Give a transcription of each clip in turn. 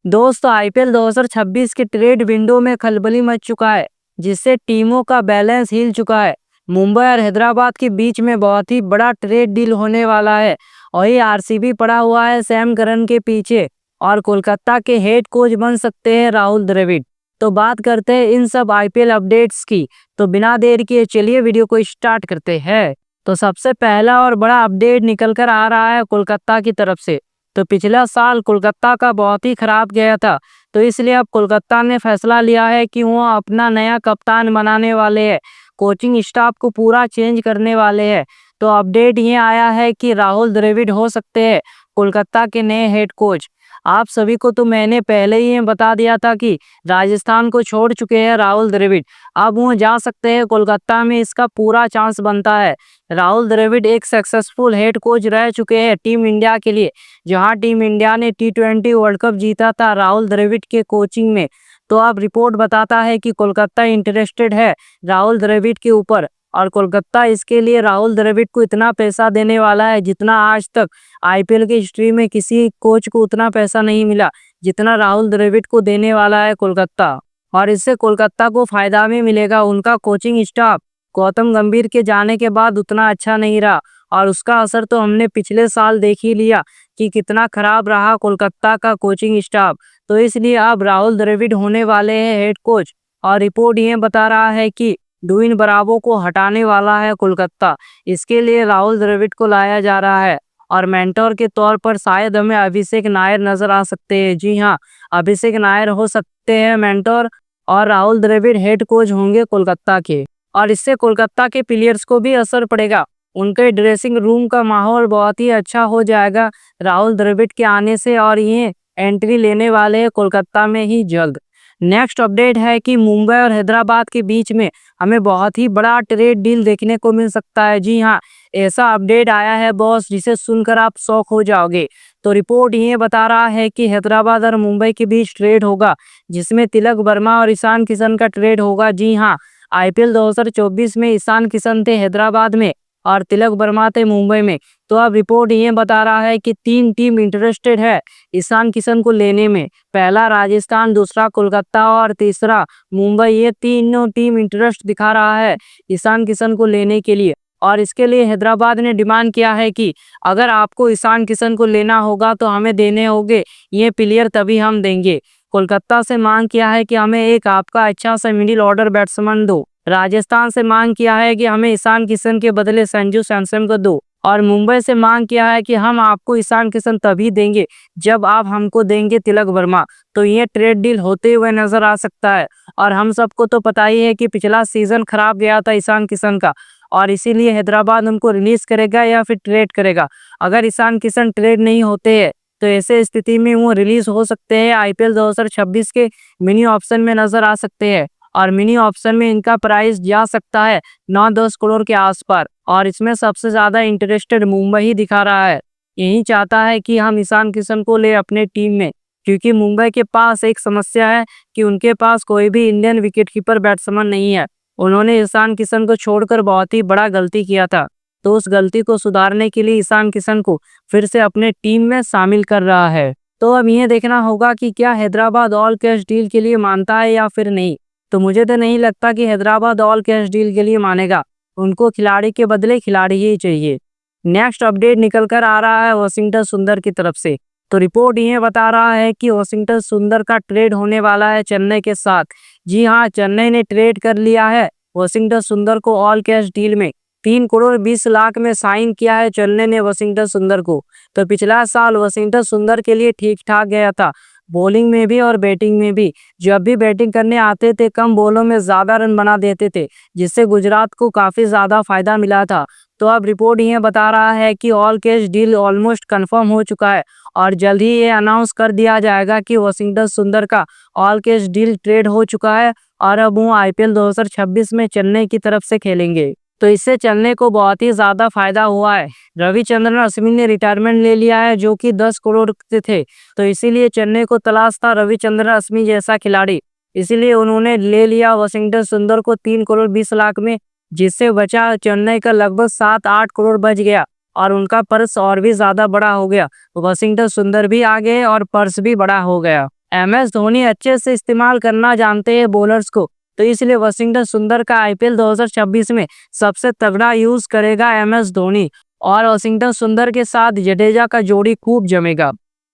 दोस्तों आईपीएल 2026 के trade window में खलबली मच चुका है, जिससे टीमों का बैलेंस हिल चुका है। मुंबई और हैदराबाद के बीच में बहुत ही बड़ा ट्रेड डील होने वाला है। वही आरसीबी पड़ा हुआ है सैम करन के पीछे और कोलकाता के हेड कोच बन सकते हैं राहुल द्रविड़। तो बात करते हैं इन सब आईपीएल अपडेट्स की। तो बिना देर किए चलिए वीडियो को स्टार्ट करते हैं। तो सबसे पहला और बड़ा अपडेट निकल कर आ रहा है कोलकाता की तरफ से। तो पिछला साल कोलकाता का बहुत ही खराब गया था, तो इसलिए अब कोलकाता ने फैसला लिया है कि वो अपना नया कप्तान बनाने वाले हैं, कोचिंग स्टाफ को पूरा चेंज करने वाले हैं। तो अपडेट ये आया है कि राहुल द्रविड़ हो सकते हैं कोलकाता के नए हेड कोच। आप सभी को तो मैंने पहले ही बता दिया था कि राजस्थान को छोड़ चुके हैं राहुल द्रविड़, अब वो जा सकते हैं कोलकाता में, इसका पूरा चांस बनता है। राहुल द्रविड़ एक सक्सेसफुल हेड कोच रह चुके हैं टीम इंडिया के लिए, जहां टीम इंडिया ने T20 वर्ल्ड कप जीता था राहुल द्रविड़ के कोचिंग में। तो अब रिपोर्ट बताता है कि कोलकाता इंटरेस्टेड है राहुल द्रविड़ के ऊपर, और कोलकाता इसके लिए राहुल द्रविड़ को इतना पैसा देने वाला है जितना आज तक आईपीएल की हिस्ट्री में किसी कोच को उतना पैसा नहीं मिला जितना राहुल द्रविड़ को देने वाला है कोलकाता। और इससे कोलकाता को फायदा भी मिलेगा। उनका कोचिंग स्टाफ गौतम गंभीर के जाने के बाद उतना अच्छा नहीं रहा, और उसका असर तो हमने पिछले साल देख ही लिया कि कितना खराब रहा कोलकाता का कोचिंग स्टाफ। तो इसलिए अब राहुल द्रविड़ होने वाले हैं हेड कोच, और रिपोर्ट ये बता रहा है कि डुइन ब्रावो को हटाने वाला है कोलकाता। इसके लिए राहुल द्रविड़ को लाया जा रहा है, और मेंटोर के तौर पर शायद हमें अभिषेक नायर नजर आ सकते हैं। जी हाँ, अभिषेक नायर हो सकते हैं मेंटोर, और राहुल द्रविड़ हेड कोच होंगे कोलकाता के। और इससे कोलकाता के प्लेयर्स को भी असर पड़ेगा, उनके ड्रेसिंग रूम का माहौल बहुत ही अच्छा हो जाएगा राहुल द्रविड़ के आने से, और ये एंट्री लेने वाले हैं कोलकाता में ही जल्द। नेक्स्ट अपडेट है कि मुंबई और हैदराबाद के बीच में हमें बहुत ही बड़ा ट्रेड डील देखने को मिल सकता है। जी हाँ, ऐसा अपडेट आया है बॉस, जिसे सुनकर आप शॉक हो जाओगे। तो रिपोर्ट ये बता रहा है कि हैदराबाद और मुंबई के बीच ट्रेड होगा, जिसमें तिलक वर्मा और ईशान किशन का ट्रेड होगा। जी हाँ, आईपीएल 2024 में ईशान किशन थे हैदराबाद में और तिलक वर्मा थे मुंबई में। तो अब रिपोर्ट ये बता रहा है कि 3 टीम इंटरेस्टेड है ईशान किशन को लेने में। पहला राजस्थान, दूसरा कोलकाता और तीसरा मुंबई। ये तीनों टीम इंटरेस्ट दिखा रहा है ईशान किशन को लेने के लिए, और इसके लिए हैदराबाद ने डिमांड किया है कि अगर आपको ईशान किशन को लेना होगा तो हमें देने होंगे ये प्लेयर, तभी हम देंगे। कोलकाता से मांग किया है कि हमें एक आपका अच्छा सा मिडिल ऑर्डर बैट्समैन दो। राजस्थान से मांग किया है कि हमें ईशान किशन के बदले संजू सैमसन को दो। और मुंबई से मांग किया है कि हम आपको ईशान किशन तभी देंगे जब आप हमको देंगे तिलक वर्मा। तो ये ट्रेड डील होते हुए नजर आ सकता है। और हम सबको तो पता ही है कि पिछला सीजन खराब गया था ईशान किशन का, और इसीलिए हैदराबाद उनको रिलीज करेगा या फिर ट्रेड करेगा। अगर ईशान किशन ट्रेड नहीं होते हैं तो ऐसे स्थिति में वो रिलीज हो सकते हैं, आईपीएल 2026 के मिनी ऑप्शन में नजर आ सकते हैं। और मिनी ऑप्शन में इनका प्राइस जा सकता है 9-10 करोड़ के आसपास, और इसमें सबसे ज्यादा इंटरेस्टेड मुंबई ही दिखा रहा है। यही चाहता है कि हम ईशान किशन को ले अपने टीम में, क्योंकि मुंबई के पास एक समस्या है कि उनके पास कोई भी इंडियन विकेटकीपर बैट्समैन नहीं है। उन्होंने ईशान किशन को छोड़कर बहुत ही बड़ा गलती किया था, तो उस गलती को सुधारने के लिए ईशान किशन को फिर से अपने टीम में शामिल कर रहा है। तो अब ये देखना होगा कि क्या हैदराबाद ऑल कैश डील के लिए मानता है या फिर नहीं। तो मुझे तो नहीं लगता कि हैदराबाद ऑल कैश डील के लिए मानेगा, उनको खिलाड़ी के बदले खिलाड़ी ही चाहिए। नेक्स्ट अपडेट निकल कर आ रहा है वाशिंगटन सुंदर की तरफ से। तो रिपोर्ट ये बता रहा है कि वाशिंगटन सुंदर का ट्रेड होने वाला है चेन्नई के साथ। जी हाँ, चेन्नई ने ट्रेड कर लिया है वाशिंगटन सुंदर को ऑल कैश डील में। 3 करोड़ 20 लाख में साइन किया है चेन्नई ने वाशिंगटन सुंदर को। तो पिछला साल वाशिंगटन सुंदर के लिए ठीक ठाक गया था, बॉलिंग में भी और बैटिंग में भी। जब भी बैटिंग करने आते थे कम बॉलों में ज्यादा रन बना देते थे, जिससे गुजरात को काफी ज्यादा फायदा मिला था। तो अब रिपोर्ट ये बता रहा है कि all cash deal almost confirm हो चुका है, और जल्द ही ये अनाउंस कर दिया जाएगा कि वाशिंगटन सुंदर का ऑल कैश डील ट्रेड हो चुका है, और अब वो आईपीएल 2026 में चेन्नई की तरफ से खेलेंगे। तो इससे चेन्नई को बहुत ही ज्यादा फायदा हुआ है। रविचंद्रन अश्विन ने रिटायरमेंट ले लिया है, जो कि 10 करोड़ के थे, तो इसीलिए चेन्नई को तलाश था रविचंद्रन अश्विन जैसा खिलाड़ी। इसीलिए उन्होंने ले लिया वाशिंगटन सुंदर को 3 करोड़ 20 लाख में, जिससे बचा चेन्नई का लगभग 7-8 करोड़ बच गया, और उनका पर्स और भी ज्यादा बड़ा हो गया। वाशिंगटन सुंदर भी आ गए और पर्स भी बड़ा हो गया। MS धोनी अच्छे से इस्तेमाल करना जानते हैं बॉलर्स को, तो इसलिए वाशिंगटन सुंदर का IPL 2026 में सबसे तगड़ा यूज करेगा MS धोनी और वाशिंगटन सुंदर के साथ जडेजा का जोड़ी खूब जमेगा।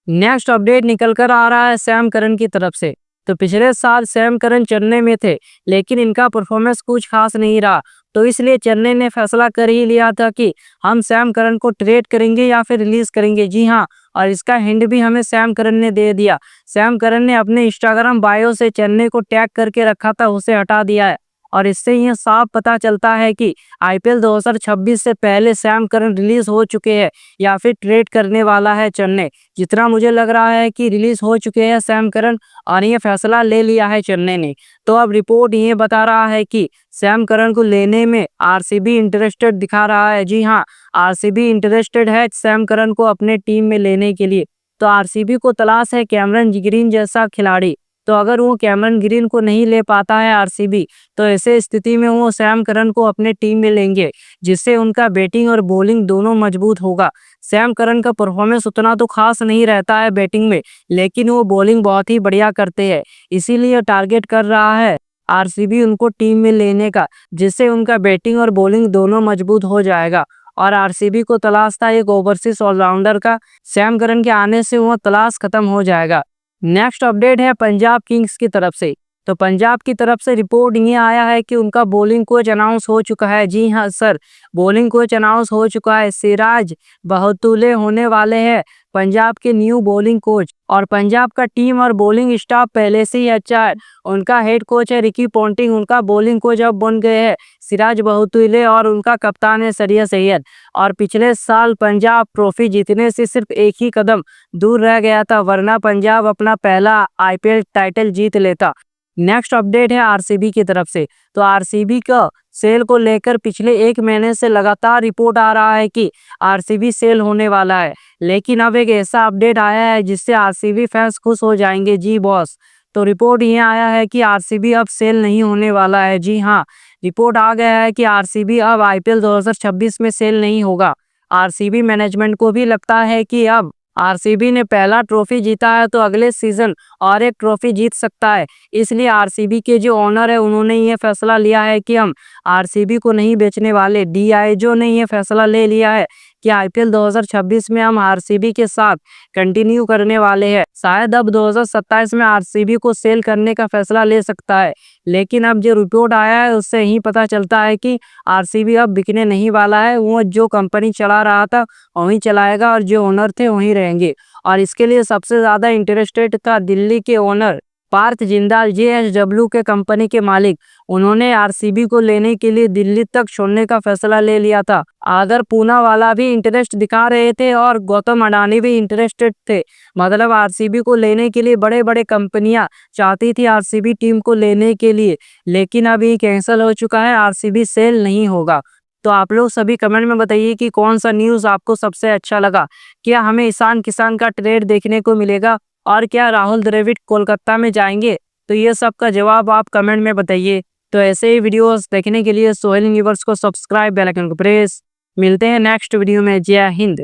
नेक्स्ट अपडेट निकल कर आ रहा है सैम करन की तरफ से। तो पिछले साल सैम करन चेन्नई में थे, लेकिन इनका परफॉर्मेंस कुछ खास नहीं रहा, तो इसलिए चेन्नई ने फैसला कर ही लिया था कि हम सैम करन को ट्रेड करेंगे या फिर रिलीज करेंगे। जी हाँ, और इसका हिंट भी हमें सैम करन ने दे दिया। सैम करन ने अपने इंस्टाग्राम बायो से चेन्नई को टैग करके रखा था, उसे हटा दिया है, और इससे यह साफ पता चलता है कि IPL 2026 से पहले सैम करन रिलीज हो चुके हैं या फिर ट्रेड करने वाला है चेन्नई। जितना मुझे लग रहा है कि रिलीज हो चुके हैं सैम करन और ये फैसला ले लिया है चेन्नई ने। तो अब रिपोर्ट ये बता रहा है कि सैम करन को लेने में RCB इंटरेस्टेड दिखा रहा है। जी हाँ, RCB इंटरेस्टेड है सैम करन को अपने टीम में लेने के लिए। तो RCB को तलाश है कैमरन ग्रीन जैसा खिलाड़ी। तो अगर वो कैमरन ग्रीन को नहीं ले पाता है RCB, तो ऐसे स्थिति में वो सैम करन को अपने टीम में लेंगे, जिससे उनका बैटिंग और बॉलिंग दोनों मजबूत होगा। सैम करन का परफॉर्मेंस उतना तो खास नहीं रहता है बैटिंग में, लेकिन वो बॉलिंग बहुत ही बढ़िया करते हैं, इसीलिए टारगेट कर रहा है RCB उनको टीम में लेने का, जिससे उनका बैटिंग और बॉलिंग दोनों मजबूत हो जाएगा। और RCB को तलाश था एक ओवरसीज ऑलराउंडर का, सैम करन के आने से वो तलाश खत्म हो जाएगा। नेक्स्ट अपडेट है पंजाब किंग्स की तरफ से। तो पंजाब की तरफ से रिपोर्ट ये आया है कि उनका बॉलिंग कोच अनाउंस हो चुका है। जी हाँ सर, बॉलिंग कोच अनाउंस हो चुका है। सिराज बहतुल्ले होने वाले हैं पंजाब के न्यू बॉलिंग कोच, और पंजाब का टीम और बॉलिंग स्टाफ पहले से ही अच्छा है। उनका हेड कोच है रिकी पॉन्टिंग, उनका बॉलिंग कोच अब बन गए हैं सिराज बहतुल्ले, और उनका कप्तान है सरिया सैयद। और पिछले साल पंजाब ट्रॉफी जीतने से सिर्फ एक ही कदम दूर रह गया था, वरना पंजाब अपना पहला IPL टाइटल जीत लेता। नेक्स्ट अपडेट है RCB की तरफ से। तो RCB का सेल को लेकर पिछले एक महीने से लगातार रिपोर्ट आ रहा है कि RCB सेल होने वाला है, लेकिन अब एक ऐसा अपडेट आया है जिससे RCB फैंस खुश हो जाएंगे। जी बॉस, तो रिपोर्ट ये आया है कि RCB अब सेल नहीं होने वाला है। जी हाँ, रिपोर्ट आ गया है कि RCB अब IPL 2026 में सेल नहीं होगा। RCB मैनेजमेंट को भी लगता है कि अब RCB ने पहला ट्रॉफी जीता है, तो अगले सीजन और एक ट्रॉफी जीत सकता है, इसलिए RCB के जो ओनर है उन्होंने ये फैसला लिया है कि हम RCB को नहीं बेचने वाले। DIO ने ये फैसला ले लिया है कि IPL 2026 में हम RCB के साथ कंटिन्यू करने वाले हैं। शायद अब 2027 में RCB को सेल करने का फैसला ले सकता है, लेकिन अब जो रिपोर्ट आया है उससे ही पता चलता है कि RCB अब बिकने नहीं वाला है। वो जो कंपनी चला रहा था वहीं चलाएगा और जो ओनर थे वहीं रहेंगे। और इसके लिए सबसे ज़्यादा इंटरेस्टेड था दिल्ली के ओनर पार्थ जिंदाल, JSW के कंपनी के मालिक। उन्होंने RCB को लेने के लिए दिल्ली तक छोड़ने का फैसला ले लिया था। अगर पूना वाला भी इंटरेस्ट दिखा रहे थे और गौतम अडानी भी इंटरेस्टेड थे, मतलब RCB को लेने के लिए बड़े बड़े कंपनियां चाहती थी RCB टीम को लेने के लिए, लेकिन अब ये कैंसिल हो चुका है, RCB सेल नहीं होगा। तो आप लोग सभी कमेंट में बताइए कि कौन सा न्यूज़ आपको सबसे अच्छा लगा। क्या हमें ईशान किशन का ट्रेड देखने को मिलेगा, और क्या राहुल द्रविड़ कोलकाता में जाएंगे? तो ये सब का जवाब आप कमेंट में बताइए। तो ऐसे ही वीडियोस देखने के लिए सोहेल यूनिवर्स को सब्सक्राइब, बेल आइकन को प्रेस। मिलते हैं नेक्स्ट वीडियो में। जय हिंद।